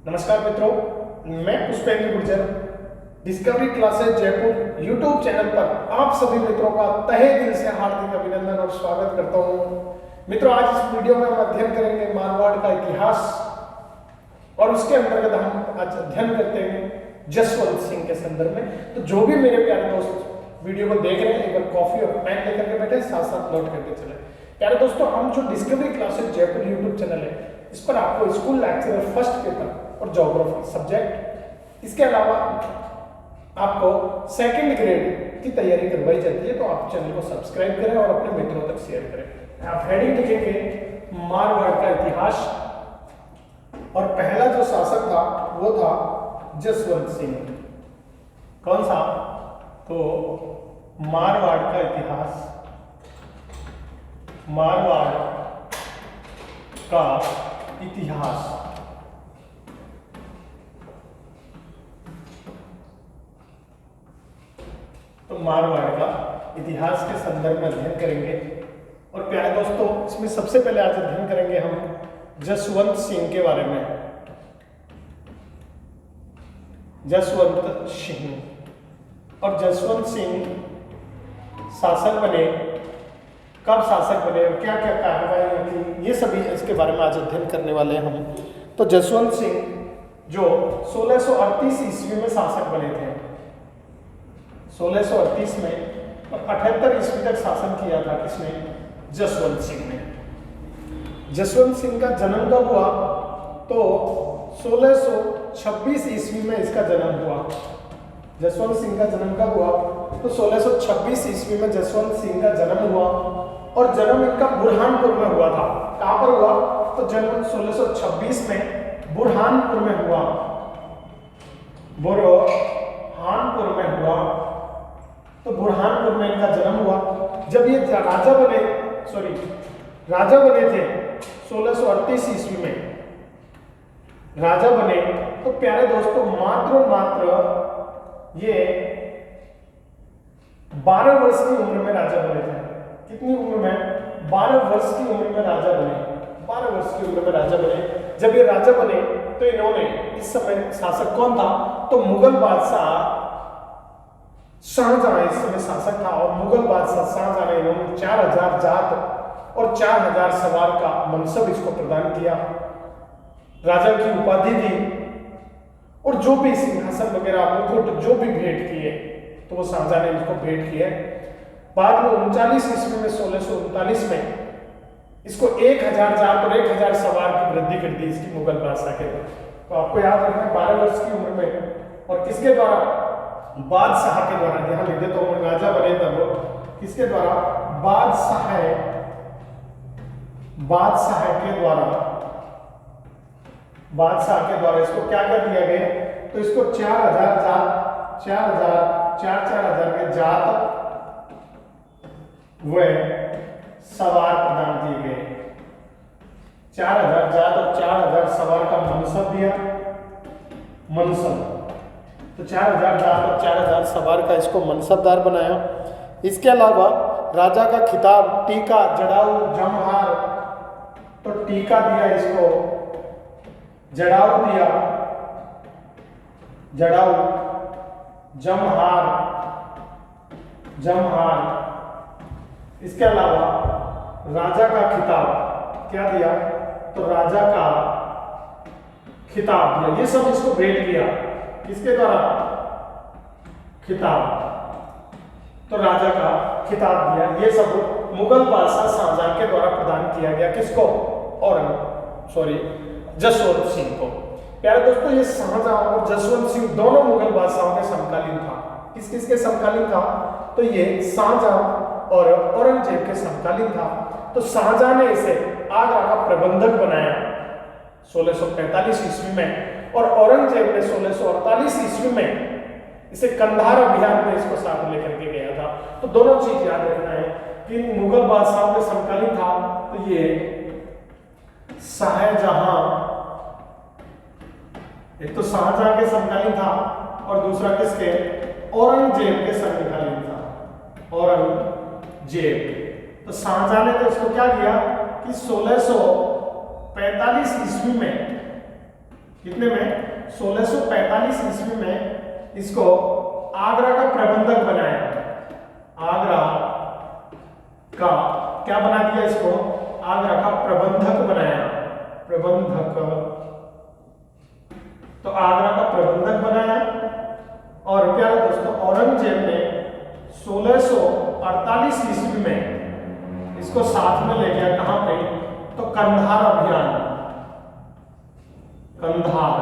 नमस्कार मित्रों, मैं Pushpendra Gurjar discovery classes Jaipur YouTube channel पर आप सभी मित्रों का तहे दिल से हार्दिक अभिनंदन और स्वागत करता हूं। मित्रों, आज इस वीडियो में हम अध्ययन करेंगे मारवाड़ का इतिहास और उसके अंतर्गत हम आज अध्ययन करते हैं जसवंत सिंह के संदर्भ में। तो जो भी मेरे प्यारे दोस्त वीडियो को देख रहे हैं, एक बार कॉफी और पेन लेकर के बैठे, साथ साथ नोट करके चले। प्यारे दोस्तों, हम जो discovery classes Jaipur YouTube channel है, इस पर आपको स्कूल लेक्चरर फर्स्ट पेपर और ज्योग्राफी सब्जेक्ट, इसके अलावा आपको सेकंड ग्रेड की तैयारी करवाई जाती है। तो आप चैनल को सब्सक्राइब करें और अपने मित्रों तक शेयर करें। आप हेडिंग लिखेंगे मारवाड़ का इतिहास, और पहला जो शासक था वो था जसवंत सिंह। कौन सा? तो मारवाड़ का इतिहास, मारवाड़ का इतिहास। तो मारवाड़ का इतिहास के संदर्भ में अध्ययन करेंगे। और प्यारे दोस्तों, इसमें सबसे पहले आज अध्ययन करेंगे हम जसवंत सिंह के बारे में। जसवंत सिंह। और जसवंत सिंह शासक बने, कब शासक बने और क्या क्या कार्रवाई थी, ये सभी इसके बारे में आज अध्ययन करने वाले हैं हम। तो जसवंत सिंह जो 1638 ईस्वी में शासक बने थे, 1638 में, और 78 ईस्वी तक शासन किया था किसने? जसवंत सिंह ने। जसवंत सिंह का जन्म कब हुआ? तो 1626 ईस्वी में इसका जन्म हुआ। जसवंत सिंह का जन्म कब हुआ? तो 1626 ईस्वी में जसवंत सिंह का जन्म हुआ, और जन्म इनका बुरहानपुर में हुआ था। कहां पर हुआ? तो जन्म 1626 में बुरहानपुर में हुआ। बुरहानपुर में हुआ। तो बुरहानपुर में इनका जन्म हुआ। जब ये राजा बने थे 1638 ईस्वी में, राजा बने, तो प्यारे दोस्तों मात्र ये 12 वर्ष की उम्र में राजा बने थे। कितनी उम्र में? 12 वर्ष की उम्र में राजा बने। 12 वर्ष की उम्र में राजा बने। जब ये राजा बने तो इन्होंने, इस समय शासक कौन था? तो मुगल बादशाह शाहजहां इस समय शासक था। और मुगल बादशाह शाहजहां ने इन्होंने 4000 जात और 4000 सवार का मनसब इसको प्रदान किया, राजा की उपाधि दी, और जो भी सिंहासन वगैरह मुकुट जो भी भेंट किए, तो वो शाहजहां ने इसको भेंट किए। बाद में 39 ईस्वी में 1639 में इसको 1000 जात और 1000 सवार की वृद्धि कर दी इसकी मुगल बादशाह के द्वारा। तो आपको याद रखना है 12 वर्ष की उम्र में, और किसके द्वारा? बादशाह के द्वारा। यहां लिख देता हूं, राजा बने तब किसके द्वारा? बादशाह के द्वारा इसको क्या क्या दिया गया? तो इसको 4000 जात, 4000 के जात व सवार प्रदान किए गए। 4000 जात और 4000 सवार का मनसब दिया। मनसब, तो 4000 जात और 4000 सवार का इसको मनसबदार बनाया। इसके अलावा राजा का खिताब टीका, जड़ाऊ, जमहार, तो टीका दिया इसको, जड़ाऊ दिया, जड़ाऊ, जमहार। इसके अलावा राजा का खिताब क्या दिया? तो राजा का खिताब दिया। ये सब इसको भेंट किया। किसके द्वारा? खिताब। तो राजा का खिताब दिया। ये सब मुगल बादशाह शाहजहां के द्वारा प्रदान किया गया। किसको? जसवंत सिंह को। प्यारे दोस्तों, ये शाहजहां और जसवंत सिंह दोनों मुगल बादशाहों के समकालीन था। किस किस के समकालीन था? तो ये शाहजहां और औरंगजेब के समकालीन था। तो शाहजहां ने इसे आगरा का प्रबंधक बनाया 1645 ईस्वी में, और औरंगजेब ने 1648 ईस्वी में इसे कंधार अभियान में इसको साथ लेकर के गया था। तो दोनों चीज याद रखना है कि मुगल बादशाहों के समकालीन था। तो ये शाहजहां, एक तो शाहजहां के समकालीन था और दूसरा किसके? औरंगजेब के समकालीन था। औरंगजेब। तो शाहजहां ने तो इसको क्या किया कि 1645 ईस्वी में कितने में 1645 ईस्वी में इसको आगरा का प्रबंधक बनाया। आगरा का क्या बना दिया इसको? आगरा का प्रबंधक बनाया। प्रबंधक, तो आगरा का प्रबंधक बनाया। और प्यारे दोस्तों औरंगजेब ने 1648 ईस्वी में इसको साथ में ले गया। कहां पे? तो कंधार अभियान, कंधार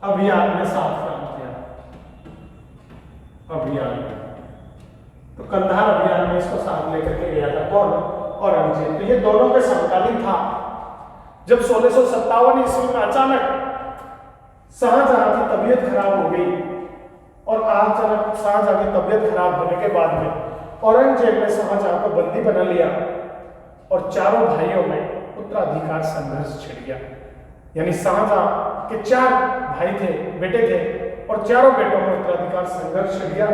अभियान में साथ काम किया। अभियान, तो कंधार अभियान में इसको साथ लेकर के गया था कौन? औरंगजेब। तो ये दोनों के समकालीन था। जब 1657 ईस्वी में अचानक शाहजहां की तबीयत खराब हो गई और अचानक शाहजहां की तबीयत खराब होने के बाद में औरंगजेब ने शाहजहां को बंदी बना लिया और चारों भाइयों में उत्तराधिकार संघर्ष छिड़ गया। यानी शाहजहां के 4 भाई थे, बेटे थे, और चारों बेटों में उत्तराधिकार संघर्ष छिड़ गया।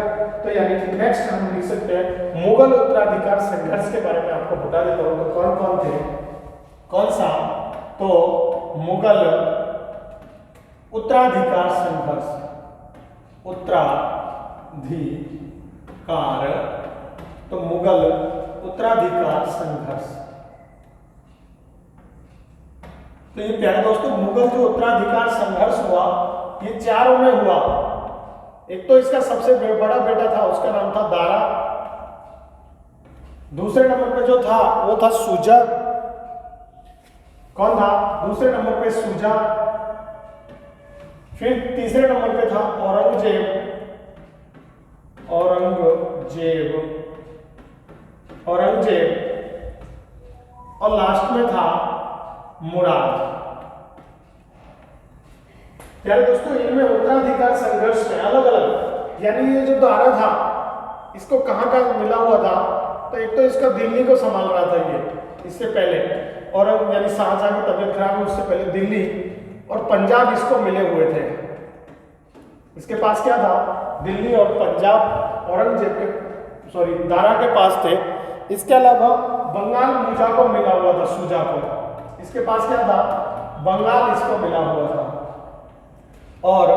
तो यानी कि नेक्स्ट हम लिख सकते हैं मुगल उत्तराधिकार संघर्ष के बारे में आपको बता देता हूं। तो कौन कौन थे? कौन सा? तो मुगल उत्तराधिकार संघर्ष, उत्तराधिकार, तो मुगल उत्तराधिकार संघर्ष। तो ये प्यारे दोस्तों मुगल जो उत्तराधिकार संघर्ष हुआ ये चारों में हुआ। एक तो इसका सबसे बड़ा बेटा था, उसका नाम था दारा। दूसरे नंबर पे जो था वो था सुजा। कौन था दूसरे नंबर पे? सुजा। फिर तीसरे नंबर पे था औरंगजेब, औरंगजेब, और लास्ट में था मुराद। प्यारे दोस्तों इनमें उत्तराधिकार संघर्ष में अलग अलग, यानी ये जो दारा था इसको कहां का मिला हुआ था? तो एक तो इसका दिल्ली को संभाल रहा था ये इससे पहले, और यानी शाहजहां की तबीयत खराब हुई उससे पहले दिल्ली और पंजाब इसको मिले हुए थे। इसके पास क्या था? दिल्ली और पंजाब औरंगजेब के दारा के पास थे। इसके अलावा बंगाल मुजा को मिला हुआ था, सुजा को। इसके पास क्या था? बंगाल इसको मिला हुआ था। और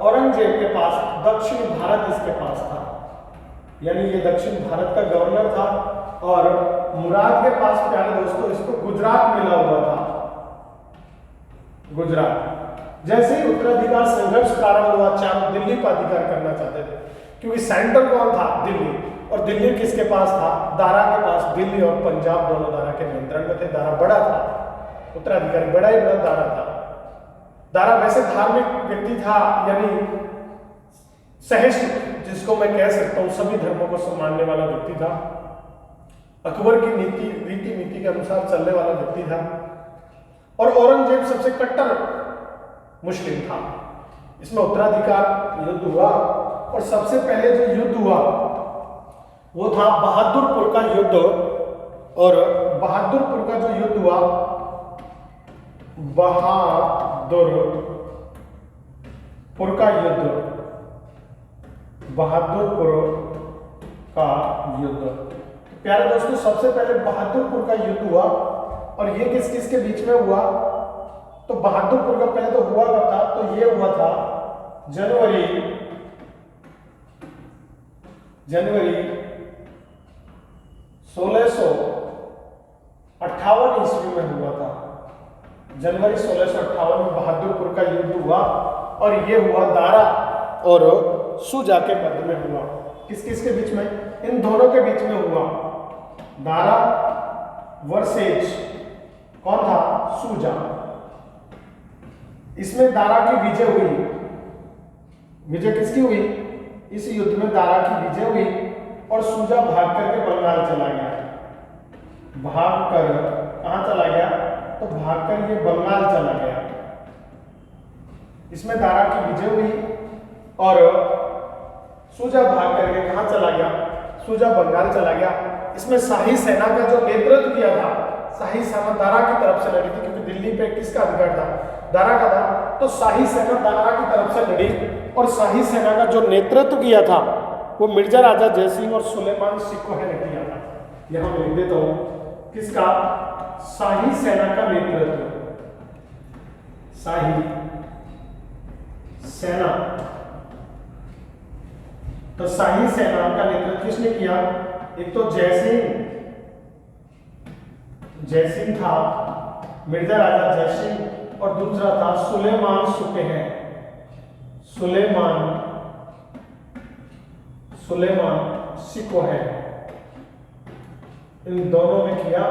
औरंगजेब के पास दक्षिण भारत इसके पास था, यानी ये दक्षिण भारत का गवर्नर था। और मुराद के पास प्यारे दोस्तों इसको गुजरात मिला हुआ था, गुजरात। जैसे ही उत्तराधिकार संघर्ष प्रारंभ हुआ चारों दिल्ली पर अधिकार करना चाहते थे, क्योंकि सेंटर कौन था? दिल्ली। और दिल्ली किसके पास था? दारा के पास। दिल्ली और पंजाब दोनों दारा के नियंत्रण में थे। दारा बड़ा था, उत्तराधिकारी बड़ा ही बड़ा दारा था। दारा वैसे धार्मिक व्यक्ति था, यानी सहिष्णु, जिसको मैं कह सकता हूं सभी धर्मों को सम्मानने वाला व्यक्ति था। अकबर की रीति नीति के अनुसार चलने वाला व्यक्ति था। और औरंगजेब सबसे कट्टर मुस्लिम था। इसमें उत्तराधिकार युद्ध हुआ और सबसे पहले जो युद्ध हुआ वो था बहादुरपुर का युद्ध। और बहादुरपुर का जो युद्ध हुआ, बहादुरपुर का युद्ध, बहादुरपुर का युद्ध। प्यारे दोस्तों सबसे पहले बहादुरपुर का युद्ध हुआ। और ये किस किस के बीच में हुआ? तो बहादुरपुर का पहले तो हुआ कब था? तो ये हुआ था जनवरी 1658 ईस्वी में हुआ था। जनवरी 1658 में बहादुरपुर का युद्ध हुआ। और ये हुआ दारा और सुजा के मध्य में हुआ। किस किस के बीच में? इन दोनों के बीच में हुआ। दारा वर्सेज कौन था? सुजा। इसमें दारा की विजय हुई। विजय किसकी हुई? इस युद्ध में दारा की विजय हुई और सुजा भाग करके बंगाल चला गया। भाग कर कहां चला गया? तो भागकर ये बंगाल चला गया। इसमें दारा की विजय हुई और सुजा भाग करके कहां चला गया? सुजा बंगाल चला गया। इसमें शाही सेना का जो नेतृत्व किया था, शाही सेना दारा की तरफ से लड़ी थी, क्योंकि दिल्ली पे किसका अधिकार था? दारा का था। तो शाही सेना दारा की तरफ से लड़ी और शाही सेना का जो नेतृत्व किया था वो मिर्जा राजा जयसिंह और सुलेमान सिकोह ने किया था। यहां मैं लिख देता हूं किसका? शाही सेना का नेतृत्व, शाही सेना। तो शाही सेना का नेतृत्व किसने किया? एक तो जयसिंह था, मिर्जा राजा जयसिंह, और दूसरा था सुलेमान सुपेह। सुलेमान सिकोह, इन दोनों ने किया।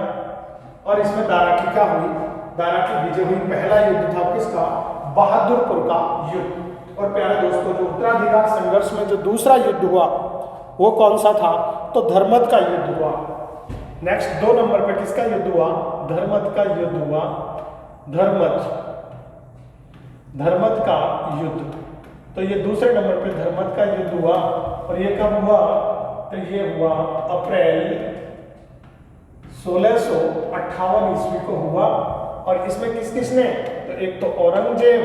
और इसमें दारा की क्या हुई? दारा की विजय हुई। पहला युद्ध था किसका? बहादुरपुर का युद्ध। और प्यारे दोस्तों, जो उत्तराधिकार संघर्ष में जो दूसरा युद्ध हुआ वो कौन सा था? तो धर्मद का युद्ध हुआ। नेक्स्ट 2 नंबर पे किसका युद्ध हुआ? धर्मद का युद्ध हुआ। धर्मद का युद्ध। तो ये दूसरे नंबर पे धर्मद का युद्ध हुआ। और ये कब हुआ? तो ये हुआ अप्रैल 1658 ईस्वी को हुआ। और इसमें किसने? तो एक तो औरंगजेब,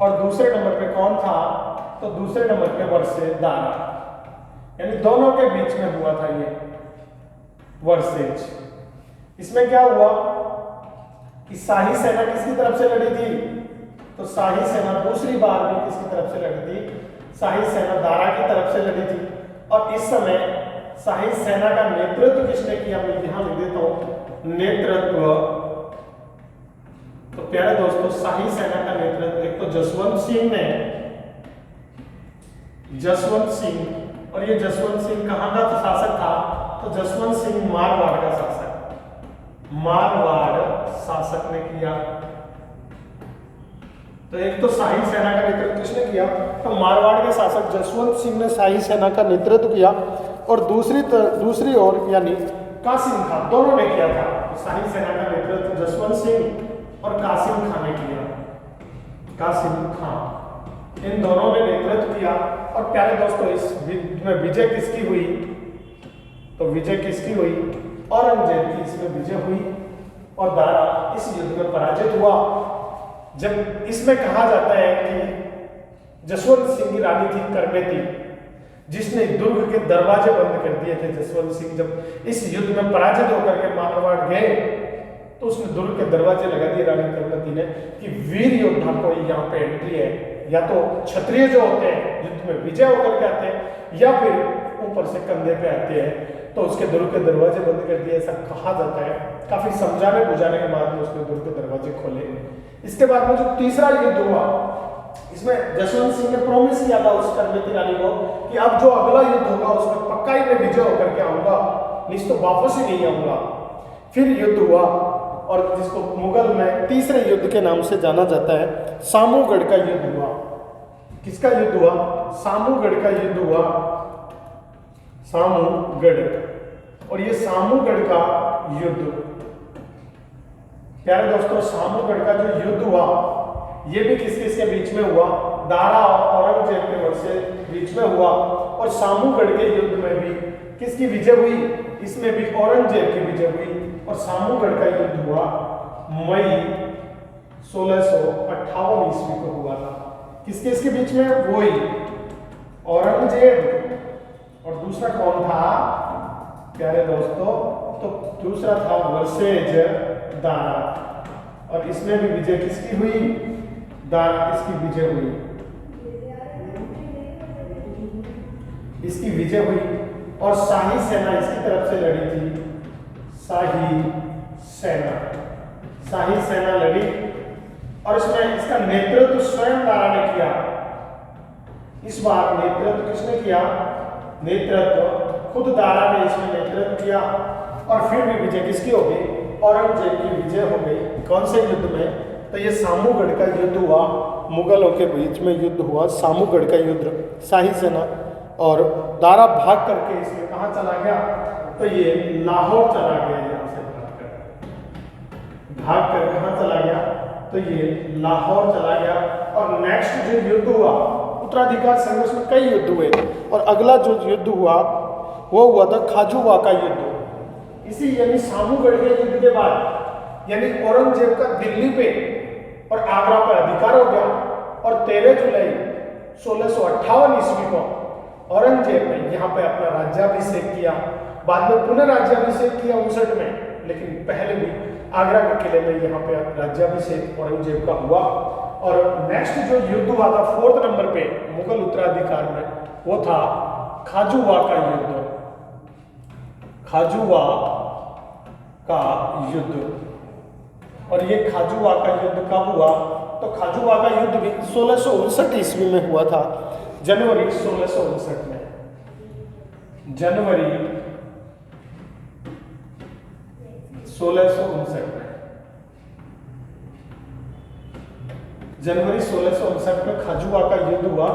और दूसरे नंबर पे कौन था? तो दूसरे नंबर पे वर्सेदारा, यानी दोनों के बीच में हुआ था ये वर्सेज। इसमें क्या हुआ कि शाही सेना किसकी तरफ से लड़ी थी? तो शाही सेना दूसरी बार भी किसकी तरफ से लड़ी थी? शाही सेना दारा की तरफ से लड़ी थी। और इस समय शाही सेना का नेतृत्व किसने किया? मैं यहां लिख देता हूं, नेतृत्व। तो प्यारे दोस्तों, शाही सेना का नेतृत्व एक तो जसवंत सिंह ने, और ये जसवंत सिंह कहां का शासक था? तो जसवंत सिंह मारवाड़ का शासक ने किया। तो एक तो शाही सेना का नेतृत्व किसने किया? तो मारवाड़ के शासक जसवंत सिंह ने शाही सेना का नेतृत्व किया। और दूसरी ओर यानी कासिम खान, दोनों ने किया था। तो शाही सेना का नेतृत्व जसवंत सिंह और कासिम खान ने किया। कासिम खान, इन दोनों ने नेतृत्व किया। और प्यारे दोस्तों, इस युद्ध में विजय किसकी हुई? तो विजय किसकी हुई? औरंगजेब की इसमें विजय हुई। और दारा इस युद्ध में पराजित हुआ। जब इसमें कहा जाता है कि जसवंत सिंह की रानी थी करमेती, जिसने दुर्ग के दरवाजे बंद कर दिए थे। जसवंत सिंह जब इस युद्ध में पराजित होकर के मारवाड़ गए तो उसने दुर्ग के दरवाजे लगा दिए रानी करमती ने कि वीर योद्धा को यहाँ पे एंट्री है। या तो क्षत्रिय जो होते हैं युद्ध में विजय होकर के आते हैं, या फिर ऊपर से कंधे पे आते हैं। तो उसके दुर्ग के दरवाजे बंद कर दिए, ऐसा कहा जाता है। काफी समझाने बुझाने के बाद में उसने दुर्ग के दरवाजे खोले। इसके बाद में जो तीसरा युद्ध हुआ, इसमें जसवंत सिंह ने प्रॉमिस किया था उस करमेती रानी को कि अब जो अगला युद्ध होगा उसमें पक्का ही मैं विजय होकर के आऊंगा, नहीं तो वापस ही नहीं आऊंगा। फिर युद्ध हुआ, और जिसको मुगल में तीसरे युद्ध के नाम से जाना जाता है, सामूगढ़ का युद्ध हुआ। किसका युद्ध हुआ? सामूगढ़ का युद्ध हुआ। सामूगढ़। और ये सामूगढ़ का युद्ध, प्यारे दोस्तों, सामूगढ़ का जो युद्ध हुआ ये भी किसके बीच में हुआ? दारा और औरंगजेब के वर्ष बीच में हुआ। और सामूगढ़ के युद्ध में भी किसकी विजय हुई? इसमें भी औरंगजेब की विजय हुई। और सामूगढ़ का युद्ध हुआ मई 1658 ईस्वी को हुआ था। किसके बीच में? वही औरंगजेब और दूसरा कौन था प्यारे दोस्तों? तो दूसरा था वर्सेज दारा। और इसमें भी विजय किसकी हुई? दारा, इसकी विजय हुई, इसकी विजय हुई। और शाही सेना इसकी तरफ से लड़ी थी। शाही सेना लड़ी। और इसमें इसका नेतृत्व स्वयं दारा ने किया। इस बार नेतृत्व किसने किया? नेतृत्व खुद दारा ने इसमें नेतृत्व किया। और फिर भी विजय किसकी हो गई? औरंगजेब की विजय हो गई। कौन से युद्ध में? तो ये सामूगढ़ का युद्ध हुआ। मुगलों के बीच में युद्ध हुआ, सामूगढ़ का युद्ध। शाही सेना और दारा भाग करके इसमें कहाँ चला गया? तो ये लाहौर चला गया। यहाँ से भाग कर कहाँ चला गया? तो ये लाहौर चला गया। और नेक्स्ट जो युद्ध हुआ, उत्तराधिकार संघर्ष में कई युद्ध हुए, और अगला जो युद्ध हुआ वो हुआ था खाजुवा का युद्ध। इसी यानी सामूगढ़ के युद्ध के बाद यानी औरंगजेब का दिल्ली पे और आगरा पर अधिकार हो गया। और 13 जुलाई 1658 ईस्वी को औरंगजेब ने यहाँ पे अपना राज्याभिषेक किया। बाद में पुनः राज्याभिषेक किया 59 में, लेकिन पहले भी आगरा के किले में यहाँ पे राज्याभिषेक औरंगजेब का हुआ। और नेक्स्ट जो युद्ध हुआ था 4th नंबर पे मुगल उत्तराधिकार में, वो था खाजुवा का युद्ध। खाजुवा का युद्ध। और ये खाजुवा का युद्ध कब हुआ? तो खाजुवा का युद्ध भी 1659 ईस्वी में हुआ था, जनवरी 1659 में। जनवरी 1659 में, जनवरी 1659 में खाजुवा का युद्ध हुआ।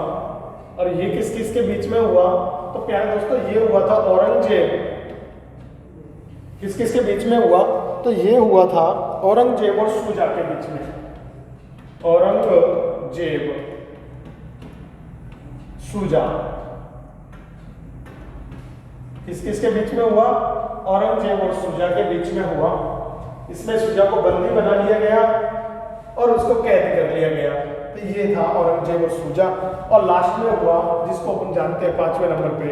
और ये किस किस के बीच में हुआ? तो प्यारे दोस्तों ये हुआ था औरंगजेब, किस किस के बीच में हुआ? तो ये हुआ था औरंगजेब और शुजा के बीच में। औरंगजेब शुजा किस किस के बीच में हुआ? औरंगजेब और शुजा के बीच में हुआ। इसमें शुजा को बंदी बना लिया गया और उसको कैद कर लिया गया। तो ये था औरंगजेब और शुजा। और लास्ट में हुआ जिसको अपन जानते हैं 5वें नंबर पे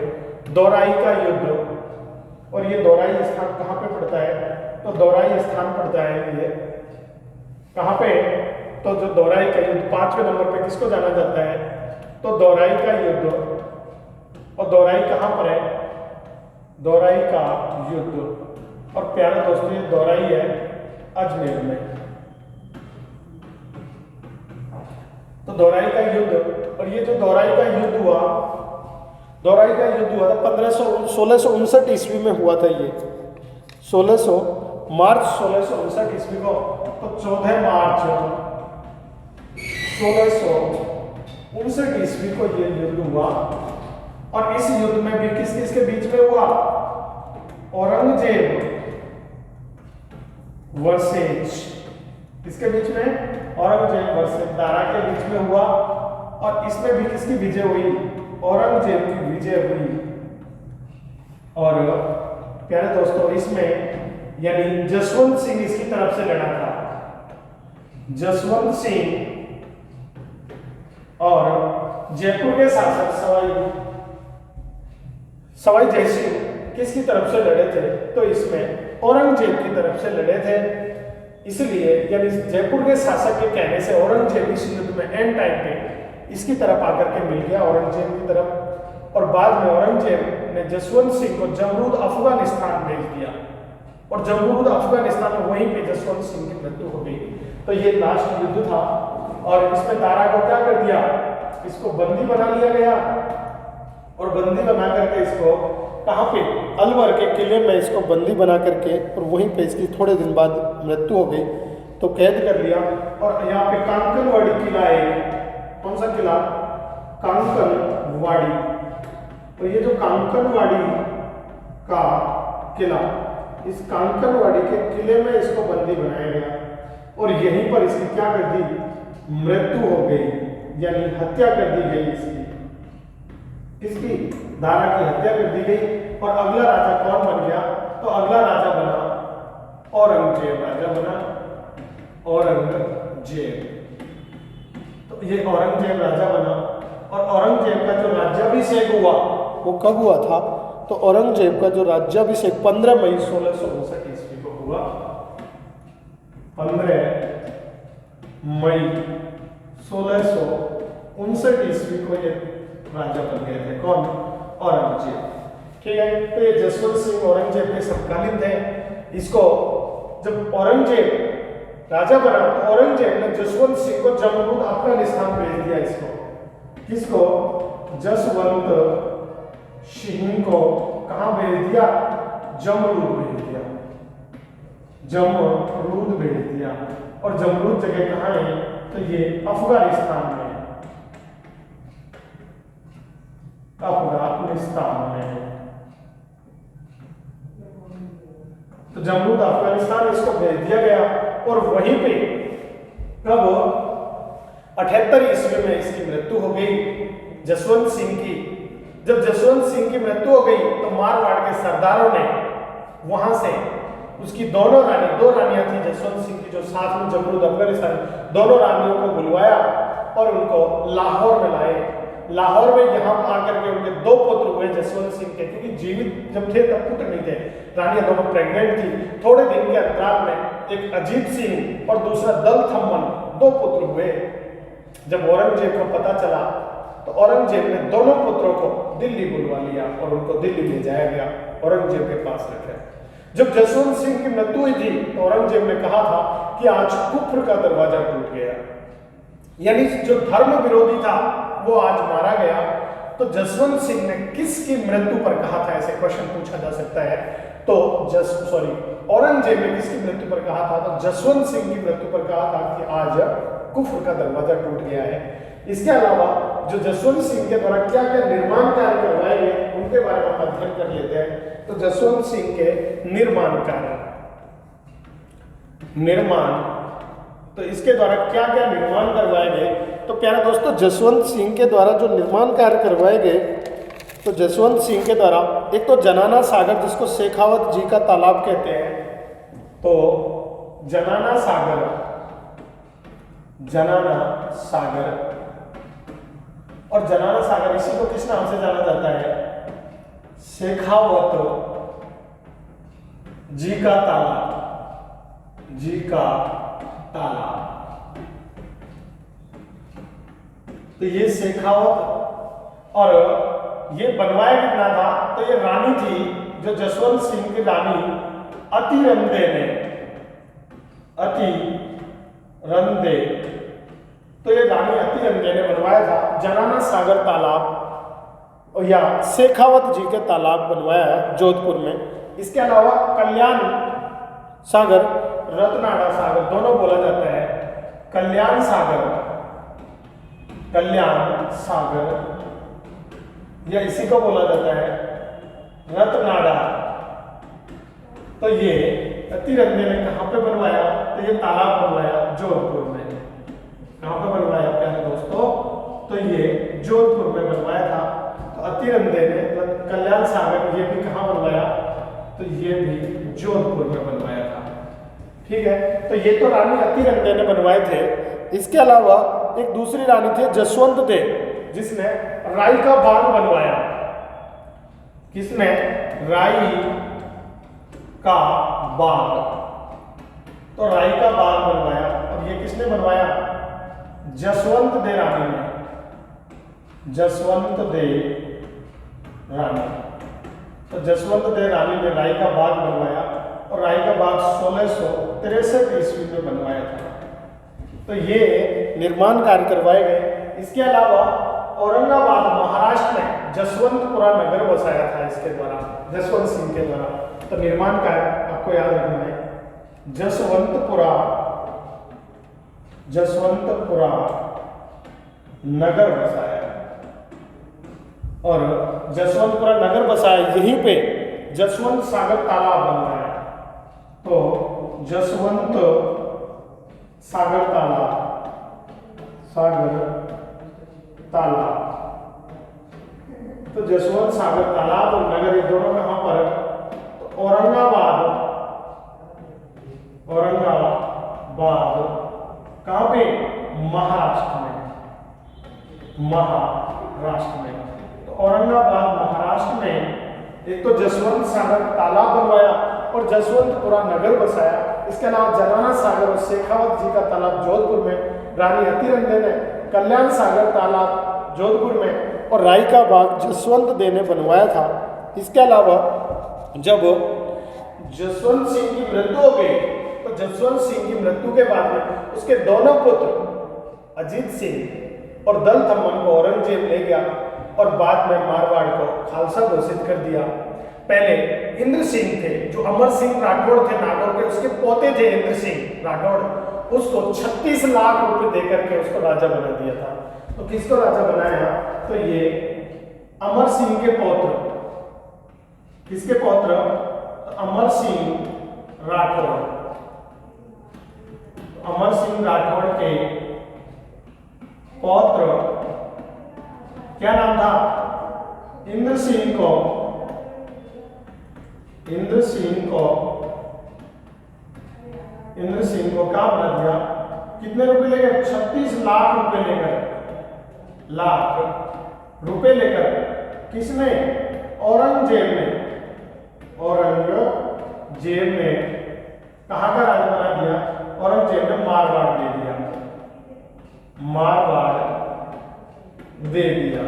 दौराई का युद्ध। और ये दौराई स्थान कहाँ पे पड़ता है? तो दौराई स्थान पड़ता है ये कहाँ पे? तो जो दौराई का युद्ध 5वें नंबर पे किसको जाना जाता है? तो दौराई का युद्ध। और दौराई कहाँ पर है? दौराई का युद्ध। और प्यारे दोस्तों ये दौराई है अजमेर में। तो दौराई का युद्ध। और ये जो दौराई का युद्ध हुआ, दौराई का युद्ध हुआ था 1659 ईस्वी में हुआ था। ये मार्च 1659 ईस्वी को। तो 14 मार्च 1659 ईस्वी को ये युद्ध हुआ। और इस युद्ध में भी किस किस के बीच में हुआ? औरंगजेब वर्सेज, किसके बीच में? औरंगजेब वर्सेज दारा के बीच में हुआ। और इसमें भी किसकी विजय हुई? औरंगजेब की विजय हुई। और प्यारे दोस्तों इसमें यानी जसवंत सिंह इसकी तरफ से लड़ा था। जसवंत सिंह और जयपुर के शासक सवाई जयसिंह किसकी तरफ से लड़े थे? तो इसमें औरंगजेब की तरफ से लड़े थे। इसलिए यानी जयपुर के शासक के कहने से औरंगजेब इस युद्ध में एंड टाइम पे इसकी तरफ आकर के मिल गया, औरंगजेब की तरफ। और बाद में औरंगजेब ने जसवंत सिंह को जमरूद अफगानिस्तान भेज दिया। और जमरूद अफगानिस्तान में वहीं पे जसवंत सिंह की मृत्यु हो गई। तो ये लास्ट युद्ध था। और इसमें दारा को क्या कर दिया? इसको बंदी बना लिया गया। और बंदी बना करके इसको कहाँ पे? अलवर के किले में इसको बंदी बना करके, और वहीं पे इसकी थोड़े दिन बाद मृत्यु हो गई। तो कैद कर लिया। और यहाँ पे कांकनवाड़ी किला है। कौन सा किला? कांकनवाड़ी। और ये जो कांकनवाड़ी का किला, इस कांकनवाड़ी के किले में इसको बंदी बनाया गया। और यहीं पर इसकी क्या कर दी? मृत्यु हो गई, यानी हत्या कर दी गई इसकी। किसकी? दारा की हत्या कर दी गई। और अगला राजा कौन बन गया? तो अगला राजा बना औरंगजेब। राजा बना औरंगजेब। तो ये औरंगजेब राजा बना। और औरंगजेब का जो राज्याभिषेक हुआ वो कब हुआ था? तो औरंगजेब का जो राज्याभिषेक 15 मई 1659 ईस्वी को हुआ। 15 मई 1659 ईस्वी को ये राजा बन गए थे। कौन? औरंगजेब। ठीक है। तो ये जसवंत सिंह औरंगजेब के समकालीन थे। इसको जब औरंगजेब राजा बना तो औरंगजेब ने जसवंत सिंह को जमरूद अफगानिस्तान भेज दिया। इसको किसको? जसवंत सिंह को कहां भेज दिया? जमरूद भेज दिया। जमरूद भेज दिया। और जमरूद जगह कहां है? तो ये अफगानिस्तान में, अफगानिस्तान में। तो जमरूद अफगानिस्तान इसको भेज दिया गया। और वहीं पे कब 78 ईस्वी में इसकी मृत्यु हो गई जसवंत सिंह की। जब जसवंत सिंह की मृत्यु हो गई तो मारवाड़ के सरदारों ने वहां से उसकी दो रानियां थी जसवंत सिंह की, जो साथ में जमरूद अफगानिस्तान, दोनों रानियों को बुलवाया और उनको लाहौर में लाए। लाहौर में यहाँ आकर के उनके 2 पुत्र हुए जसवंत सिंह के, क्योंकि जीवित जब थे तब पुत्र नहीं थे। रानी अदोमा प्रेग्नेंट थी। थोड़े दिन के अंतराल में एक अजीत सिंह और दूसरा दल थम्मन 2 पुत्र हुए। जब औरंगजेब को पता चला तो औरंगजेब ने दोनों पुत्रों को दिल्ली बुलवा लिया और उनको दिल्ली ले जाया गया, औरंगजेब के पास रखे। जब जसवंत सिंह की मृत्यु हुई थी तो औरंगजेब ने कहा था कि आज कुफ्र का दरवाजा टूट गया, यानी जो धर्म विरोधी था वो आज मारा गया। तो जसवंत सिंह ने किसकी मृत्यु पर कहा था, ऐसे क्वेश्चन पूछा जा सकता है। तो औरंगजेब ने किसकी मृत्यु पर कहा था? तो जसवंत सिंह की मृत्यु पर कहा था कि आज कुफ्र का दरवाजा टूट गया है। इसके अलावा जो जसवंत सिंह के द्वारा क्या क्या निर्माण कार्य करवाए गए उनके बारे में अध्ययन कर लेते हैं। तो जसवंत सिंह के निर्माण कार्य, तो इसके द्वारा क्या क्या निर्माण करवाए गए? तो प्यारे दोस्तों, जसवंत सिंह के द्वारा जो निर्माण कार्य करवाए गए, तो जसवंत सिंह के द्वारा एक तो जनाना सागर, जिसको शेखावत जी का तालाब कहते हैं, तो जनाना सागर और जनाना सागर इसी को किस नाम से जाना जाता है? शेखावत जी का तालाब। तो ये शेखावत, और ये बनवाया कितना था? तो ये रानी थी, जो जसवंत सिंह की रानी अतिरंदे, तो ये रानी अतिरंदे ने बनवाया था जनाना सागर तालाब या शेखावत जी के तालाब बनवाया है जोधपुर में। इसके अलावा कल्याण सागर, रत्नाड़ा सागर दोनों बोला जाता है। कल्याण सागर या इसी को बोला जाता है रत्नाड़ा। तो ये अतिरंदे ने कहाँ पे बनवाया? तो ये तालाब बनवाया जोधपुर में। कहाँ पे बनवाया प्यारे दोस्तों? तो ये जोधपुर में बनवाया था। तो अतिरंदे ने कल्याण सागर ये भी कहाँ बनवाया? तो ये भी जोधपुर में बनवाया था। ठीक है, तो ये तो रानी अतिरंदे ने बनवाए थे। इसके अलावा एक दूसरी रानी थी जसवंत दे, जिसने राई का बाग बनवाया। किसने? राई का बाग। तो राई का बाग बनवाया। अब ये किसने बनवाया? जसवंत दे रानी ने। जसवंत दे रानी, तो जसवंत दे रानी ने राई का बाग बनवाया और राई का बाग 1663 ईस्वी में बनवाया था। तो ये निर्माण कार्य करवाए गए। इसके अलावा औरंगाबाद महाराष्ट्र में जसवंतपुरा नगर बसाया था इसके द्वारा, जसवंत सिंह के द्वारा। तो निर्माण कार्य आपको याद रखना है, जसवंतपुरा नगर बसाया, और जसवंतपुरा नगर बसाया, यहीं पे जसवंत सागर तालाब बनवाया। तो जसवंत सागर तालाब, तो जसवंत सागर तालाब और नगर ये दोनों कहां पर? तो औरंगाबाद कहां पे? महाराष्ट्र में। तो औरंगाबाद महाराष्ट्र में एक तो जसवंत सागर तालाब बनवाया और जसवंतपुरा नगर बसाया। इसके अलावा जनाना सागर और शेखावत जी का तालाब जोधपुर में, रानी अतिरंदे ने कल्याण सागर तालाब जोधपुर में और राई का बाग जसवंत दे ने बनवाया था। इसके अलावा जब जसवंत सिंह की मृत्यु हो गई तो जसवंत सिंह की मृत्यु के बाद में उसके दोनों पुत्र अजीत सिंह और दल थम्मन को औरंगजेब ले गया और बाद में मारवाड़ को खालसा घोषित कर दिया। पहले इंद्र सिंह थे, जो अमर सिंह राठौड़ थे नागौर के, उसके पोते थे इंद्र सिंह राठौड़, उसको 36 लाख रुपए देकर के उसको राजा बना दिया था। तो किसको राजा बनाया? तो ये अमर सिंह के पौत्र, किसके पौत्र? अमर सिंह राठौड़। अमर सिंह राठौड़ के पौत्र क्या नाम था? इंद्र सिंह को क्या बना दिया? कितने रुपए लेकर? 36 लाख रुपए लेकर, रुपए लेकर किसने, औरंगजेब ने, औरंगजेब ने कहाँ का राज बना दिया, औरंगजेब ने मारवाड़ दे दिया, मारवाड़ दे दिया।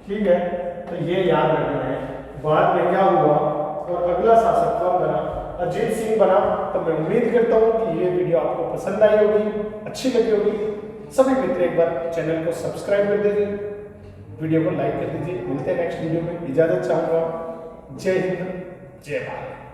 ठीक है, तो ये याद रखना है। बाद में क्या हुआ और अगला शासक कौन बना, अजीत सिंह बना। तो मैं उम्मीद करता हूँ कि ये वीडियो आपको पसंद आई होगी, अच्छी लगी होगी। सभी मित्र एक बार चैनल को सब्सक्राइब कर दीजिए, वीडियो को लाइक कर दीजिए। मिलते हैं नेक्स्ट वीडियो में, इजाजत चाहूंगा। जय हिंद, जय भारत।